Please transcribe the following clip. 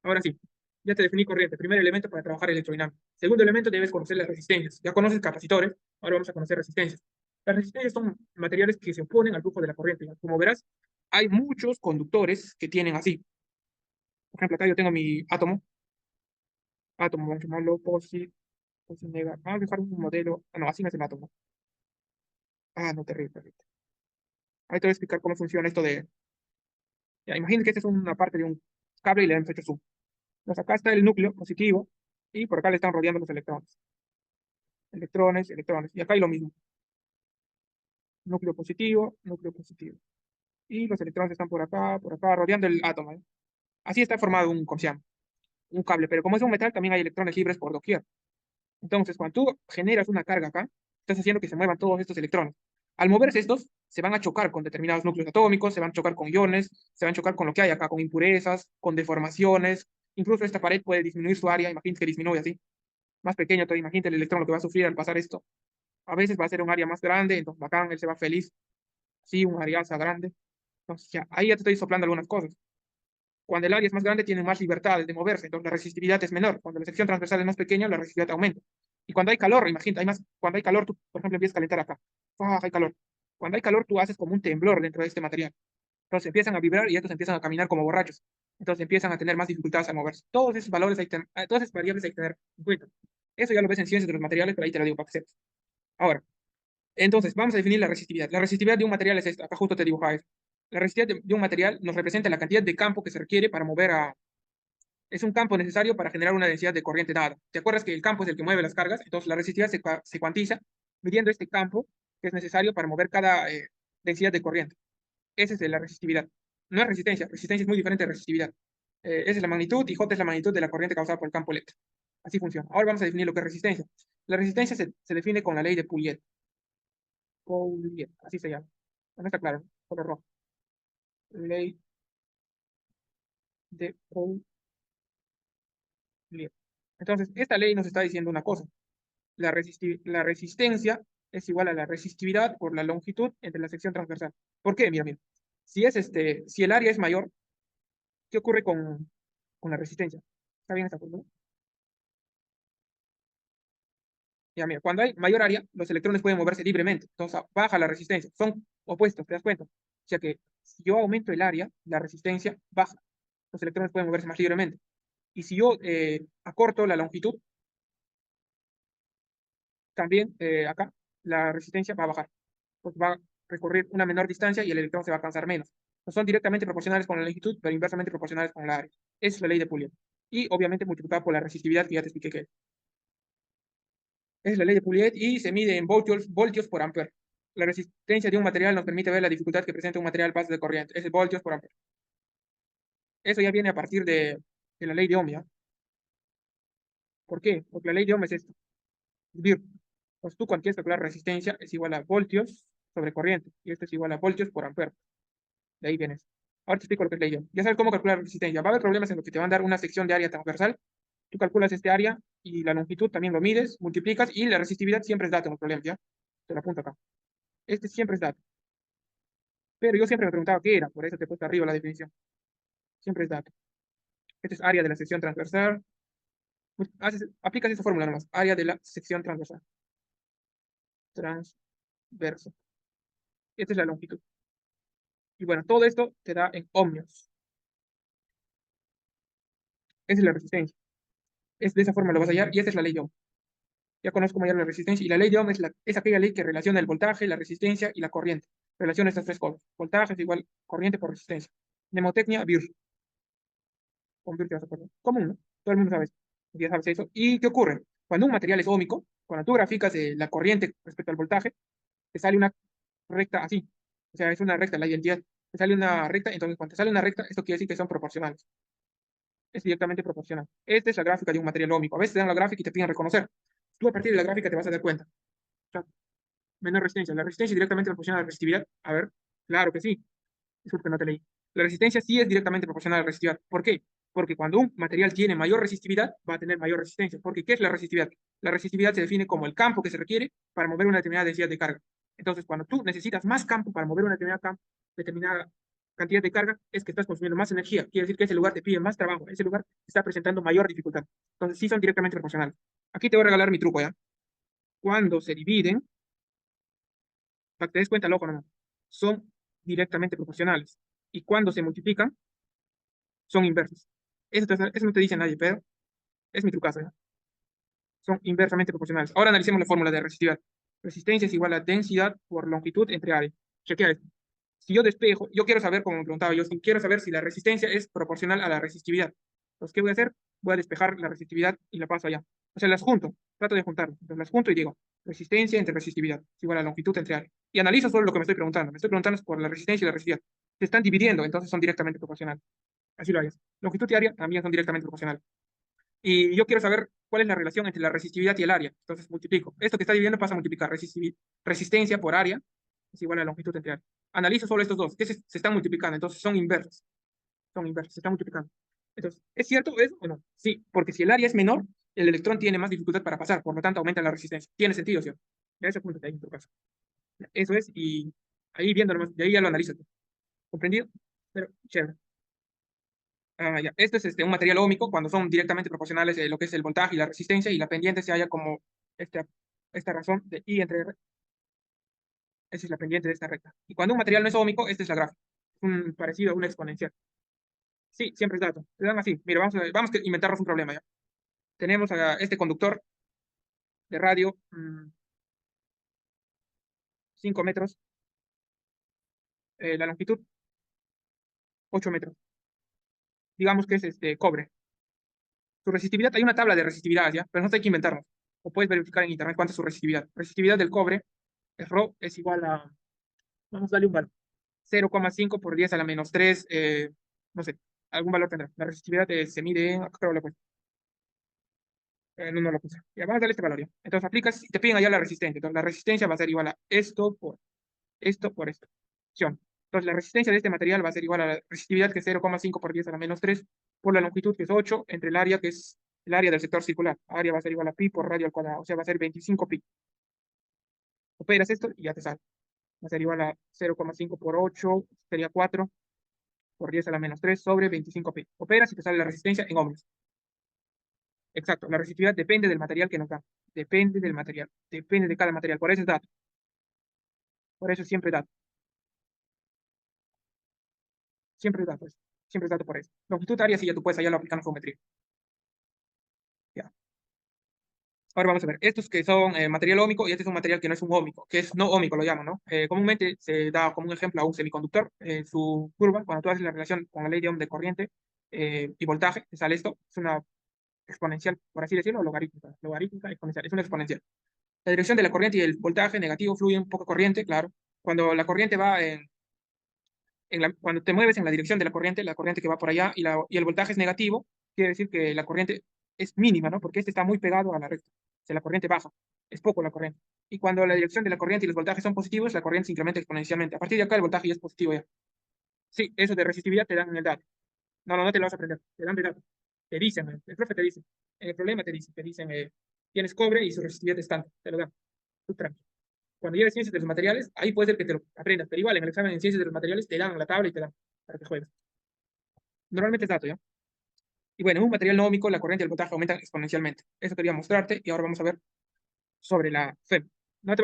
Ahora sí, ya te definí corriente. Primer elemento para trabajar electrodinámica. Segundo elemento, debes conocer las resistencias. Ya conoces capacitores, ahora vamos a conocer resistencias. Las resistencias son materiales que se oponen al flujo de la corriente. Como verás, hay muchos conductores que tienen así. Por ejemplo, acá yo tengo mi átomo, vamos a llamarlo positive negative. Vamos a dejar un modelo. Ah, no, así no es el átomo. Ah, no, terrible, terrible. Ahí te voy a explicar cómo funciona esto de. Ya, imagínate que esta es una parte de un cable y le hemos hecho zoom. Entonces acá está el núcleo positivo y por acá le están rodeando los electrones. Electrones, electrones. Y acá hay lo mismo. Núcleo positivo, núcleo positivo. Y los electrones están por acá, rodeando el átomo, ¿eh? Así está formado un, ¿cómo se llama? Un cable. Pero como es un metal, también hay electrones libres por doquier. Entonces, cuando tú generas una carga acá, estás haciendo que se muevan todos estos electrones. Al moverse estos, se van a chocar con determinados núcleos atómicos, se van a chocar con iones, se van a chocar con lo que hay acá, con impurezas, con deformaciones. Incluso esta pared puede disminuir su área, imagínate que disminuye así. Más pequeño todavía, imagínate el electrón lo que va a sufrir al pasar esto. A veces va a ser un área más grande, entonces bacán, él se va feliz. Sí, un área grande. Entonces ya, ahí ya te estoy soplando algunas cosas. Cuando el área es más grande, tiene más libertades de moverse, entonces la resistividad es menor. Cuando la sección transversal es más pequeña, la resistividad aumenta. Y cuando hay calor, imagínate, cuando hay calor, tú, por ejemplo, empiezas a calentar acá. ¡Ah, hay calor! Cuando hay calor, tú haces como un temblor dentro de este material. Entonces empiezan a vibrar y estos empiezan a caminar como borrachos. Entonces empiezan a tener más dificultades a moverse. Todos esos valores todas esas variables hay que tener en cuenta. Eso ya lo ves en ciencias de los materiales, pero ahí te lo digo para que sepas. Ahora, entonces, vamos a definir la resistividad. La resistividad de un material es esta. Acá justo te dibuja eso. La resistividad de un material nos representa la cantidad de campo que se requiere para mover a. Es un campo necesario para generar una densidad de corriente dada. ¿Te acuerdas que el campo es el que mueve las cargas? Entonces, la resistividad se cuantiza midiendo este campo que es necesario para mover cada densidad de corriente. Esa es la resistividad. No es resistencia. Resistencia es muy diferente de resistividad. Esa es la magnitud y J es la magnitud de la corriente causada por el campo eléctrico. Así funciona. Ahora vamos a definir lo que es resistencia. La resistencia se define con la ley de Pouliot. Pouliot, así se llama. No está claro, ¿no? Color rojo. Ley de Pouliot. Entonces, esta ley nos está diciendo una cosa. La resistencia es igual a la resistividad por la longitud entre la sección transversal. ¿Por qué? Mira, mira. Si el área es mayor, ¿qué ocurre con la resistencia? ¿Está bien esta fórmula? Ya, mira, cuando hay mayor área, los electrones pueden moverse libremente. Entonces, baja la resistencia. Son opuestos, ¿te das cuenta? O sea que si yo aumento el área, la resistencia baja. Los electrones pueden moverse más libremente. Y si yo acorto la longitud, también acá la resistencia va a bajar, porque va a recorrer una menor distancia y el electrón se va a cansar menos. No son directamente proporcionales con la longitud, pero inversamente proporcionales con la área. Esa es la ley de Pouliot. Y obviamente multiplicada por la resistividad que ya te expliqué que es. Esa es la ley de Pouliot y se mide en voltios por ampere. La resistencia de un material nos permite ver la dificultad que presenta un material paso de corriente. Es voltios por ampere. Eso ya viene a partir de la ley de Ohm, ¿ya? ¿Por qué? Porque la ley de Ohm es esto. Vir. Pues tú cuando quieres calcular resistencia es igual a voltios sobre corriente. Y esto es igual a voltios por ampere. De ahí vienes. Ahora te explico lo que es ley de Ohm. Ya sabes cómo calcular resistencia. Va a haber problemas en los que te van a dar una sección de área transversal. Tú calculas este área y la longitud también lo mides, multiplicas y la resistividad siempre es dato, no hay problema, ¿ya? Te lo apunto acá. Este siempre es dato. Pero yo siempre me preguntaba qué era, por eso te he puesto arriba la definición. Siempre es dato. Este es área de la sección transversal. Aplicas esta fórmula nomás. Área de la sección transversal. Transverso. Esta es la longitud. Y bueno, todo esto te da en ohmios. Esa es la resistencia. Es de esa forma lo vas a hallar y esa es la ley de Ohm. Ya conozco cómo hallar la resistencia. Y la ley de Ohm es aquella ley que relaciona el voltaje, la resistencia y la corriente. Relaciona estas tres cosas. Voltaje es igual corriente por resistencia. Mnemotecnia, BIR. Con BIR te vas a acordar. Común, ¿no? Todo el mundo sabe esto. Ya sabes eso. ¿Y qué ocurre? Cuando un material es óhmico, cuando tú graficas la corriente respecto al voltaje, te sale una recta así. O sea, es una recta la identidad. Te sale una recta, entonces cuando te sale una recta, esto quiere decir que son proporcionales. Es directamente proporcional. Esta es la gráfica de un material óhmico. A veces te dan la gráfica y te piden reconocer. Tú a partir de la gráfica te vas a dar cuenta. O sea, menor resistencia. La resistencia es directamente proporcional a la resistividad. A ver, claro que sí. Disculpe, no te leí. La resistencia sí es directamente proporcional a la resistividad. ¿Por qué? Porque cuando un material tiene mayor resistividad, va a tener mayor resistencia. Porque ¿qué es la resistividad? La resistividad se define como el campo que se requiere para mover una determinada densidad de carga. Entonces, cuando tú necesitas más campo para mover una determinada cantidad de carga, es que estás consumiendo más energía. Quiere decir que ese lugar te pide más trabajo, ese lugar está presentando mayor dificultad. Entonces, sí son directamente proporcionales. Aquí te voy a regalar mi truco, ¿ya? Cuando se dividen, para que te des cuenta, loco, no, son directamente proporcionales. Y cuando se multiplican, son inversos. Eso no te dice nadie, pero es mi trucazo, ¿ya? Son inversamente proporcionales. Ahora analicemos la fórmula de resistividad. Resistencia es igual a densidad por longitud entre área. Chequea esto. Si yo despejo, yo quiero saber, como me preguntaba yo, si quiero saber si la resistencia es proporcional a la resistividad. Entonces, ¿qué voy a hacer? Voy a despejar la resistividad y la paso allá. O sea, las junto, trato de juntarlas. Entonces, las junto y digo, resistencia entre resistividad es igual a longitud entre área. Y analizo solo lo que me estoy preguntando. Me estoy preguntando por la resistencia y la resistividad. Se están dividiendo, entonces son directamente proporcionales. Así lo hagas. Longitud y área también son directamente proporcionales. Y yo quiero saber cuál es la relación entre la resistividad y el área. Entonces multiplico. Esto que está dividiendo pasa a multiplicar resistencia por área es igual a longitud entre área. Analizo solo estos dos, que se están multiplicando, entonces son inversos. Son inversos, se están multiplicando. Entonces, ¿es cierto eso o no? Sí, porque si el área es menor, el electrón tiene más dificultad para pasar, por lo tanto aumenta la resistencia. Tiene sentido, ¿sí? Ya ese punto de ahí en tu caso. Eso es, y ahí viéndolo más, de ahí ya lo analizas. ¿Comprendido? Pero, chévere. Ya. Este es un material óhmico cuando son directamente proporcionales lo que es el voltaje y la resistencia y la pendiente se halla como esta, esta razón de I entre R. Esa es la pendiente de esta recta. Y cuando un material no es óhmico, esta es la gráfica. Un parecido a una exponencial. Sí, siempre es dato. Te dan así. Mira, vamos a inventarnos un problema ya. Tenemos a este conductor de radio, 5 metros, la longitud 8 metros. Digamos que es cobre. Su resistividad, hay una tabla de resistividad, ¿ya? Pero no hay que inventarnos. O puedes verificar en internet cuánta es su resistividad. Resistividad del cobre, es Rho, es igual a, vamos a darle un valor, 0,5 por 10 a la menos 3, no sé, algún valor tendrá. La resistividad se mide, acá creo que lo puse. No, no lo puse. Ya, vamos a darle este valor, ¿ya? Entonces aplicas y te piden allá la resistencia. Entonces la resistencia va a ser igual a esto por esto. Opción. Entonces la resistencia de este material va a ser igual a la resistividad que es 0,5 por 10 a la menos 3 por la longitud que es 8 entre el área que es el área del sector circular. Área va a ser igual a pi por radio al cuadrado, o sea, va a ser 25 pi. Operas esto y ya te sale. Va a ser igual a 0,5 por 8, sería 4 por 10 a la menos 3 sobre 25 pi. Operas y te sale la resistencia en ohmios. Exacto, la resistividad depende del material que nos da. Depende del material, depende de cada material. Por eso es dato. Por eso siempre es dato. Siempre es dato. Siempre es dato por eso. Longitud área, sí, ya tú puedes allá lo aplicar en geometría. Ya. Ahora vamos a ver, estos que son material óhmico y este es un material que no es un óhmico, que es no óhmico, lo llaman, ¿no? Comúnmente se da como un ejemplo a un semiconductor, su curva, cuando tú haces la relación con la ley de Ohm de corriente y voltaje, te sale esto, es una exponencial, por así decirlo, logarítmica exponencial, es una exponencial. La dirección de la corriente y el voltaje negativo fluyen poca corriente, claro. Cuando la corriente va cuando te mueves en la dirección de la corriente que va por allá y el voltaje es negativo, quiere decir que la corriente es mínima, ¿no? Porque este está muy pegado a la recta. O sea, la corriente baja, es poco la corriente. Y cuando la dirección de la corriente y los voltajes son positivos, la corriente se incrementa exponencialmente. A partir de acá el voltaje ya es positivo ya. Sí, eso de resistividad te dan en el dato. No, no, no te lo vas a aprender, te dan de dato. Te dicen, el profe te dice, en el problema te dicen, tienes cobre y su resistividad es tanto, te lo dan. Tú tranquilo. Cuando lleves ciencias de los materiales, ahí puede ser que te lo aprendas, pero igual en el examen en ciencias de los materiales te dan la tabla y te dan para que juegues. Normalmente es dato, ¿ya? Y bueno, en un material no óhmico, la corriente y el voltaje aumentan exponencialmente. Eso quería mostrarte y ahora vamos a ver sobre la FEM.